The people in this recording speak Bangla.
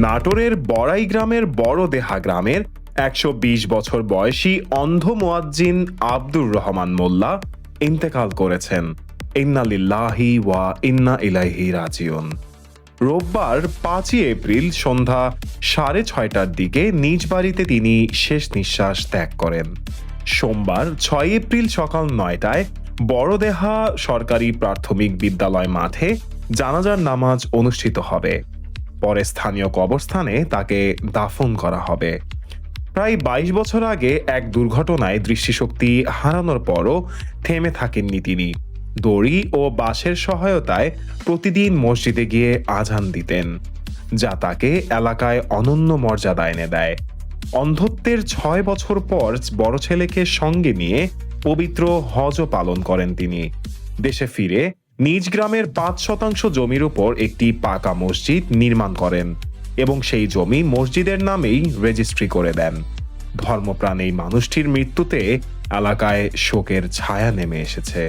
নাটোরের বড়াই গ্রামের বড়দেহা গ্রামের ১২০ বছর বয়সী অন্ধ মুয়াজ্জিন আব্দুর রহমান মোল্লা ইন্তেকাল করেছেন। ইন্না লিল্লাহি ওয়া ইন্না ইলাইহি রাজিউন। রোববার ৫ই এপ্রিল সন্ধ্যা ৬:৩০টার দিকে নিজ বাড়িতে তিনি শেষ নিঃশ্বাস ত্যাগ করেন। সোমবার ৬ এপ্রিল সকাল ৯টায় বড়দেহা সরকারি প্রাথমিক বিদ্যালয় মাঠে জানাজার নামাজ অনুষ্ঠিত হবে। পরে স্থানীয় কবরস্থানে তাকে দাফন করা হবে। প্রায় ২২ বছর আগে এক দুর্ঘটনায় দৃষ্টিশক্তি হারানোর পরও থেমে থাকেননি তিনি। দড়ি ও বাঁশের সহায়তায় প্রতিদিন মসজিদে গিয়ে আজান দিতেন, যা তাকে এলাকায় অনন্য মর্যাদা এনে দেয়। অন্ধত্বের ৬ বছর পর বড় ছেলেকে সঙ্গে নিয়ে পবিত্র হজও পালন করেন তিনি। দেশে ফিরে নিজ গ্রামের ৫% জমির উপর একটি পাকা মসজিদ নির্মাণ করেন এবং সেই জমি মসজিদের নামেই রেজিস্ট্রি করে দেন। ধর্মপ্রাণ এই মানুষটির মৃত্যুতে এলাকায় শোকের ছায়া নেমে এসেছে।